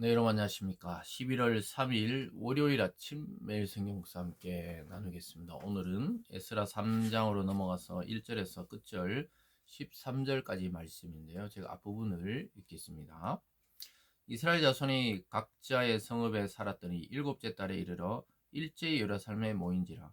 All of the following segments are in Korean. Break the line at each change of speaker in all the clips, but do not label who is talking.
네, 여러분 안녕하십니까. 11월 3일 월요일 아침 매일 성경 묵상 함께 나누겠습니다. 오늘은 에스라 3장으로 넘어가서 1절에서 끝절 13절까지 말씀인데요. 제가 앞부분을 읽겠습니다. 이스라엘 자손이 각자의 성읍에 살았더니 일곱째 달에 이르러 일제히 여러 삶에 모인지라.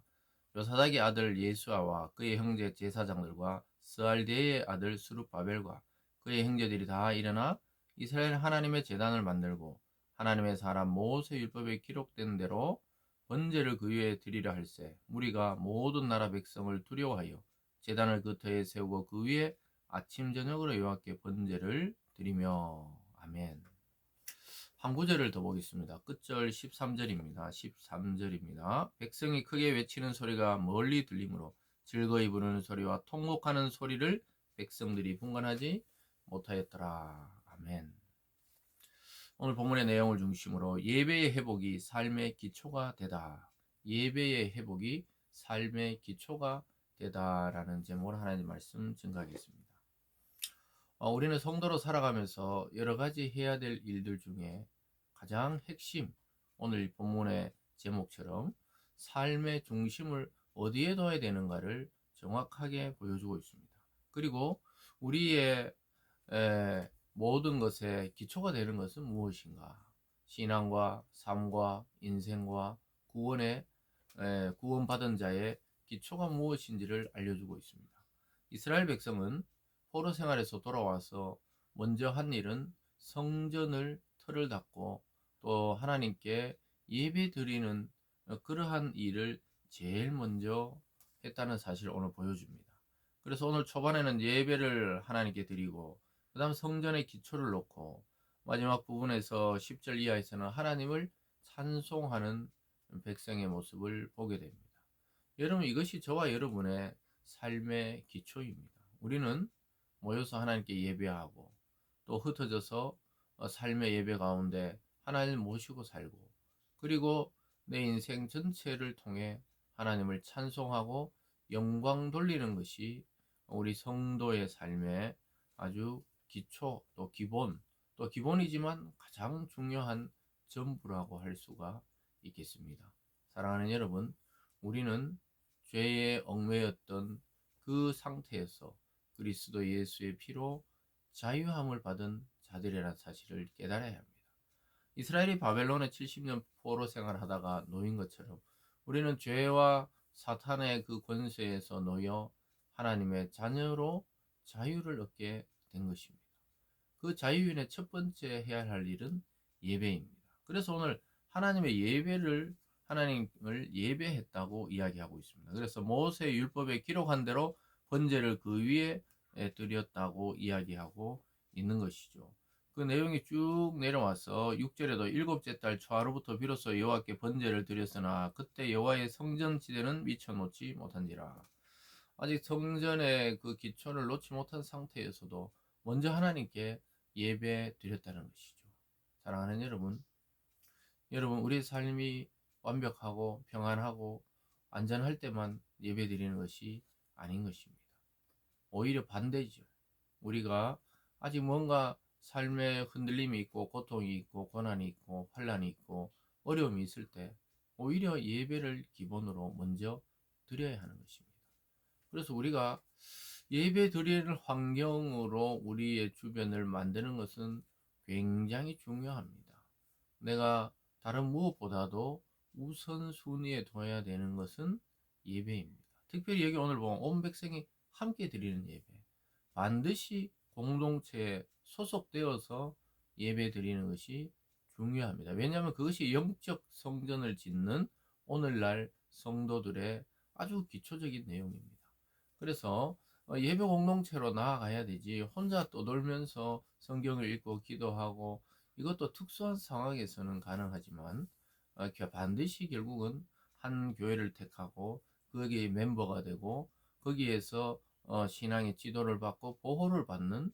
요사닥의 아들 예수아와 그의 형제 제사장들과 스알데의 아들 수룹바벨과 그의 형제들이 다 일어나 이스라엘 하나님의 제단을 만들고 하나님의 사람 모세 율법에 기록된 대로 번제를 그 위에 드리려 할세. 무리가 모든 나라 백성을 두려워하여 제단을 그 터에 세우고 그 위에 아침 저녁으로 여호와께 번제를 드리며. 아멘. 한 구절을 더 보겠습니다. 끝절 13절입니다. 13절입니다. 백성이 크게 외치는 소리가 멀리 들리므로 즐거이 부르는 소리와 통곡하는 소리를 백성들이 분간하지 못하였더라. 아멘. 오늘 본문의 내용을 중심으로 예배의 회복이 삶의 기초가 되다. 예배의 회복이 삶의 기초가 되다라는 제목으로 하나님 말씀 증거하겠습니다. 우리는 성도로 살아가면서 여러 가지 해야 될 일들 중에 가장 핵심, 오늘 본문의 제목처럼 삶의 중심을 어디에 둬야 되는가를 정확하게 보여주고 있습니다. 그리고 우리의 모든 것의 기초가 되는 것은 무엇인가? 신앙과 삶과 인생과 구원의 구원받은 자의 기초가 무엇인지를 알려주고 있습니다. 이스라엘 백성은 포로 생활에서 돌아와서 먼저 한 일은 성전을 틀을 닫고 또 하나님께 예배 드리는 그러한 일을 제일 먼저 했다는 사실을 오늘 보여줍니다. 그래서 오늘 초반에는 예배를 하나님께 드리고 그 다음 성전의 기초를 놓고 마지막 부분에서 10절 이하에서는 하나님을 찬송하는 백성의 모습을 보게 됩니다. 여러분, 이것이 저와 여러분의 삶의 기초입니다. 우리는 모여서 하나님께 예배하고 또 흩어져서 삶의 예배 가운데 하나님을 모시고 살고 그리고 내 인생 전체를 통해 하나님을 찬송하고 영광 돌리는 것이 우리 성도의 삶의 아주 기초 또 기본 또 기본이지만 가장 중요한 전부라고 할 수가 있겠습니다. 사랑하는 여러분, 우리는 죄에 얽매였던 그 상태에서 그리스도 예수의 피로 자유함을 받은 자들이라는 사실을 깨달아야 합니다. 이스라엘이 바벨론에 70년 포로 생활하다가 놓인 것처럼 우리는 죄와 사탄의 그 권세에서 놓여 하나님의 자녀로 자유를 얻게 된 것입니다. 그 자유인의 첫 번째 해야 할 일은 예배입니다. 그래서 오늘 하나님을 예배했다고 이야기하고 있습니다. 그래서 모세 율법에 기록한 대로 번제를 그 위에 드렸다고 이야기하고 있는 것이죠. 그 내용이 쭉 내려와서 6절에도 일곱째 달 초하루부터 비로소 여호와께 번제를 드렸으나 그때 여호와의 성전 지대는 미쳐놓지 못한지라. 아직 성전의 그 기초를 놓지 못한 상태에서도 먼저 하나님께 예배 드렸다는 것이죠. 사랑하는 여러분 우리의 삶이 완벽하고 평안하고 안전할 때만 예배 드리는 것이 아닌 것입니다. 오히려 반대죠. 우리가 아직 뭔가 삶에 흔들림이 있고 고통이 있고 고난이 있고 환난이 있고 어려움이 있을 때 오히려 예배를 기본으로 먼저 드려야 하는 것입니다. 그래서 우리가 예배 드리는 환경으로 우리의 주변을 만드는 것은 굉장히 중요합니다. 내가 다른 무엇보다도 우선순위에 둬야 되는 것은 예배입니다. 특별히 여기 오늘 보면 온 백성이 함께 드리는 예배. 반드시 공동체에 소속되어서 예배 드리는 것이 중요합니다. 왜냐하면 그것이 영적 성전을 짓는 오늘날 성도들의 아주 기초적인 내용입니다. 그래서 예배 공동체로 나아가야 되지 혼자 떠돌면서 성경을 읽고 기도하고 이것도 특수한 상황에서는 가능하지만 반드시 결국은 한 교회를 택하고 거기에 멤버가 되고 거기에서 신앙의 지도를 받고 보호를 받는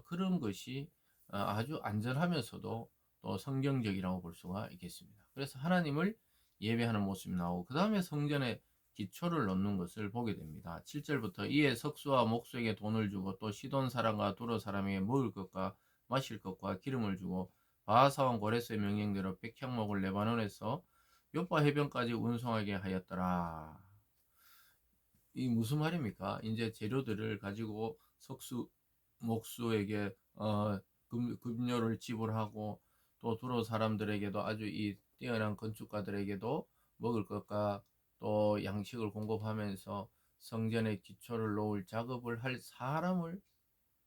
그런 것이 아주 안전하면서도 또 성경적이라고 볼 수가 있겠습니다. 그래서 하나님을 예배하는 모습이 나오고 그 다음에 성전에 기초를 놓는 것을 보게 됩니다. 7절부터 이에 석수와 목수에게 돈을 주고 또 시돈 사람과 두로 사람에게 먹을 것과 마실 것과 기름을 주고 바하사왕 고레스의 명령대로 백향목을 레바논에서 요파 해변까지 운송하게 하였더라. 이 무슨 말입니까? 이제 재료들을 가지고 석수 목수에게 급료를 지불하고 또 두로 사람들에게도 아주 이 뛰어난 건축가들에게도 먹을 것과 또 양식을 공급하면서 성전의 기초를 놓을 작업을 할 사람을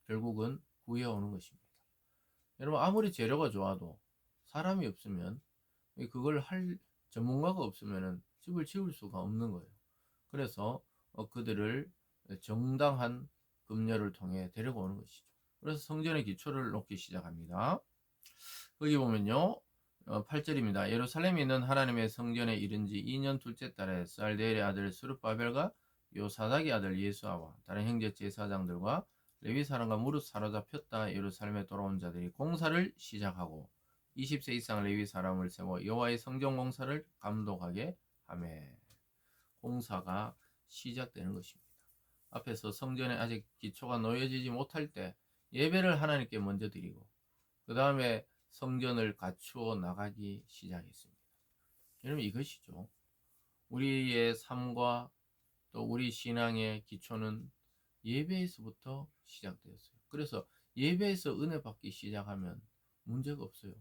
결국은 구해오는 것입니다. 여러분 아무리 재료가 좋아도 사람이 없으면 그걸 할 전문가가 없으면 집을 지을 수가 없는 거예요. 그래서 그들을 정당한 급료를 통해 데려오는 것이죠. 그래서 성전의 기초를 놓기 시작합니다. 거기 보면요. 8절입니다. 예루살렘에 있는 하나님의 성전에 이른 지 2년 둘째 달에 살데엘의 아들 스룹바벨과 요사닥의 아들 예수아와 다른 형제 제사장들과 레위 사람과 무릇 사로잡혔다 예루살렘에 돌아온 자들이 공사를 시작하고 20세 이상 레위 사람을 세워 여호와의 성전 공사를 감독하게 하며 공사가 시작되는 것입니다. 앞에서 성전에 아직 기초가 놓여지지 못할 때 예배를 하나님께 먼저 드리고 그 다음에 성전을 갖추어 나가기 시작했습니다. 여러분 이것이죠. 우리의 삶과 또 우리 신앙의 기초는 예배에서부터 시작되었어요. 그래서 예배에서 은혜 받기 시작하면 문제가 없어요.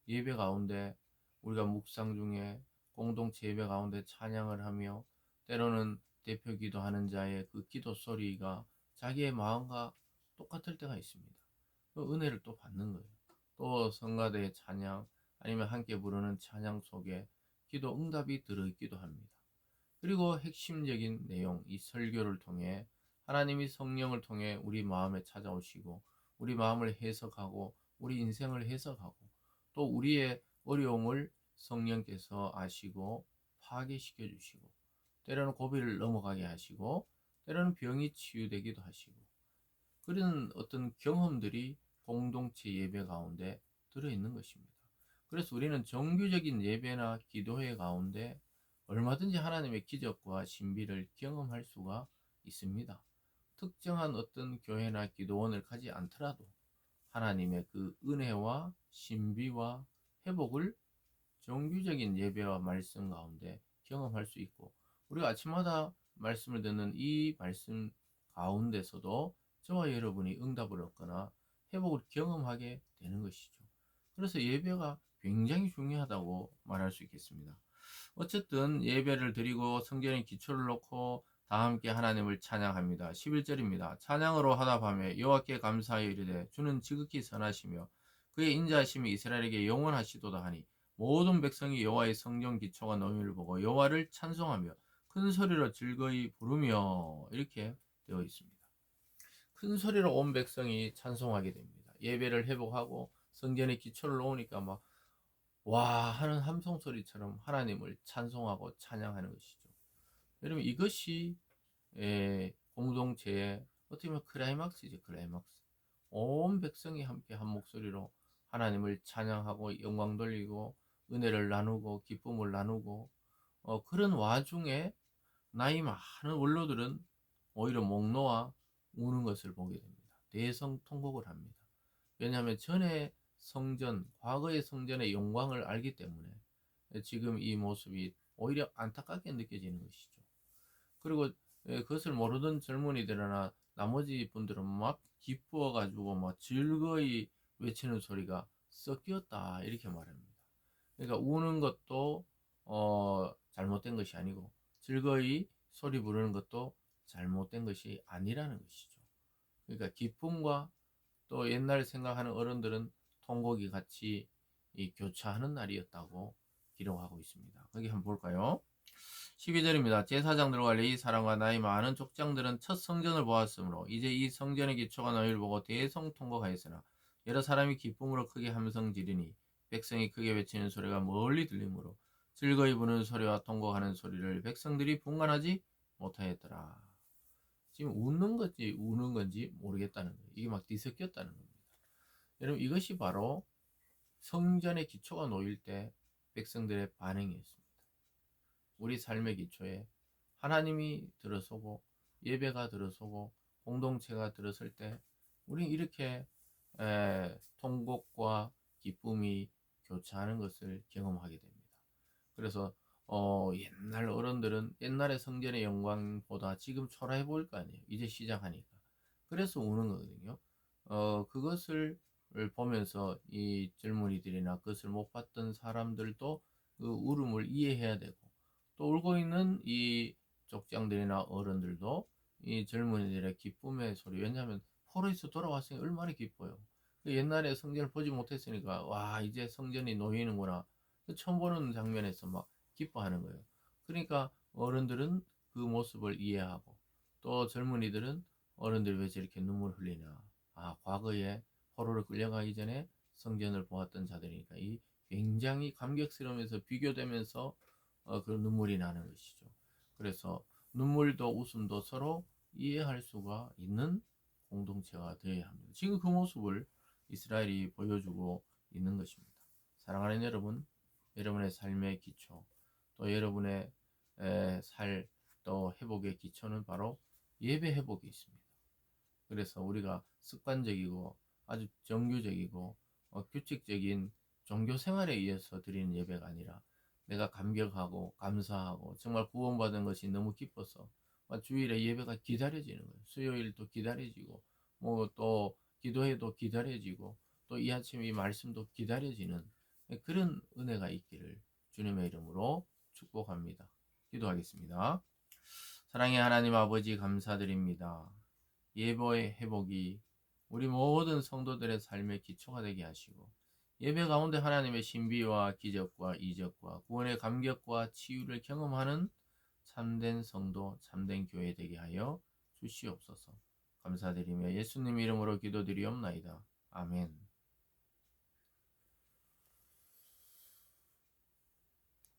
예배 가운데 우리가 묵상 중에 공동체 예배 가운데 찬양을 하며 때로는 대표 기도하는 자의 그 기도 소리가 자기의 마음과 똑같을 때가 있습니다. 그 은혜를 또 받는 거예요. 또 성가대의 찬양 아니면 함께 부르는 찬양 속에 기도 응답이 들어있기도 합니다. 그리고 핵심적인 내용, 이 설교를 통해 하나님이 성령을 통해 우리 마음에 찾아오시고 우리 마음을 해석하고 우리 인생을 해석하고 또 우리의 어려움을 성령께서 아시고 파괴시켜 주시고 때로는 고비를 넘어가게 하시고 때로는 병이 치유되기도 하시고 그런 어떤 경험들이 공동체 예배 가운데 들어있는 것입니다. 그래서 우리는 정규적인 예배나 기도회 가운데 얼마든지 하나님의 기적과 신비를 경험할 수가 있습니다. 특정한 어떤 교회나 기도원을 가지 않더라도 하나님의 그 은혜와 신비와 회복을 정규적인 예배와 말씀 가운데 경험할 수 있고 우리가 아침마다 말씀을 듣는 이 말씀 가운데서도 저와 여러분이 응답을 얻거나 회복을 경험하게 되는 것이죠. 그래서 예배가 굉장히 중요하다고 말할 수 있겠습니다. 어쨌든 예배를 드리고 성전의 기초를 놓고 다 함께 하나님을 찬양합니다. 11절입니다. 찬양으로 하답하며 여호와께 감사하여 이르되 주는 지극히 선하시며 그의 인자하심이 이스라엘에게 영원하시도다 하니 모든 백성이 여호와의 성전 기초가 너희를 보고 여호와를 찬송하며 큰 소리로 즐거이 부르며 이렇게 되어 있습니다. 큰 소리로 온 백성이 찬송하게 됩니다. 예배를 회복하고 성전의 기초를 놓으니까 막 와 하는 함성 소리처럼 하나님을 찬송하고 찬양하는 것이죠. 여러분 이것이 공동체의 어떻게 보면 클라이막스이죠. 클라이막스. 온 백성이 함께 한 목소리로 하나님을 찬양하고 영광 돌리고 은혜를 나누고 기쁨을 나누고 그런 와중에 나이 많은 원로들은 오히려 목 놓아 우는 것을 보게 됩니다. 대성통곡을 합니다. 왜냐하면 전에 성전, 과거의 성전의 영광을 알기 때문에 지금 이 모습이 오히려 안타깝게 느껴지는 것이죠. 그리고 그것을 모르던 젊은이들이나 나머지 분들은 막 기뻐가지고 막 즐거이 외치는 소리가 섞였다 이렇게 말합니다. 그러니까 우는 것도 잘못된 것이 아니고 즐거이 소리 부르는 것도 잘못된 것이 아니라는 것이죠. 그러니까 기쁨과 또 옛날 생각하는 어른들은 통곡이 같이 교차하는 날이었다고 기록하고 있습니다. 거기 한번 볼까요? 12절입니다. 제사장들과 레위 사람과 나이 많은 족장들은 첫 성전을 보았으므로 이제 이 성전의 기초가 너희를 보고 대성통곡하였으나 여러 사람이 기쁨으로 크게 함성 지르니 백성이 크게 외치는 소리가 멀리 들리므로 즐거이 부는 소리와 통곡하는 소리를 백성들이 분간하지 못하였더라. 지금 웃는 건지 우는 건지 모르겠다는 거예요. 이게 막 뒤섞였다는 겁니다. 여러분 이것이 바로 성전의 기초가 놓일 때 백성들의 반응이었습니다. 우리 삶의 기초에 하나님이 들어서고 예배가 들어서고 공동체가 들어설 때 우리 이렇게 통곡과 기쁨이 교차하는 것을 경험하게 됩니다. 그래서 옛날 어른들은 옛날의 성전의 영광보다 지금 초라해 보일 거 아니에요. 이제 시작하니까. 그래서 우는 거거든요. 그것을 보면서 이 젊은이들이나 그것을 못 봤던 사람들도 그 울음을 이해해야 되고, 또 울고 있는 이 족장들이나 어른들도 이 젊은이들의 기쁨의 소리, 왜냐하면 포로에서 돌아왔으니 얼마나 기뻐요. 그 옛날에 성전을 보지 못했으니까 와 이제 성전이 놓이는구나, 처음 보는 장면에서 막 기뻐하는 거예요. 그러니까 어른들은 그 모습을 이해하고, 또 젊은이들은 어른들이 왜 저렇게 눈물 흘리냐, 아 과거에 포로를 끌려가기 전에 성전을 보았던 자들이니까 이 굉장히 감격스러우면서 비교되면서 그런 눈물이 나는 것이죠. 그래서 눈물도 웃음도 서로 이해할 수가 있는 공동체가 되어야 합니다. 지금 그 모습을 이스라엘이 보여주고 있는 것입니다. 사랑하는 여러분, 여러분의 삶의 기초, 또 여러분의 또 회복의 기초는 바로 예배 회복이 있습니다. 그래서 우리가 습관적이고 아주 정규적이고 규칙적인 종교 생활에 의해서 드리는 예배가 아니라, 내가 감격하고 감사하고 정말 구원받은 것이 너무 기뻐서 주일에 예배가 기다려지는 거예요. 수요일도 기다려지고, 뭐 또 기도회도 기다려지고, 또 이 아침 이 말씀도 기다려지는 그런 은혜가 있기를 주님의 이름으로 축복합니다. 기도하겠습니다. 사랑의 하나님 아버지, 감사드립니다. 예배의 회복이 우리 모든 성도들의 삶의 기초가 되게 하시고, 예배 가운데 하나님의 신비와 기적과 이적과 구원의 감격과 치유를 경험하는 참된 성도, 참된 교회 되게 하여 주시옵소서. 감사드리며 예수님 이름으로 기도드리옵나이다. 아멘.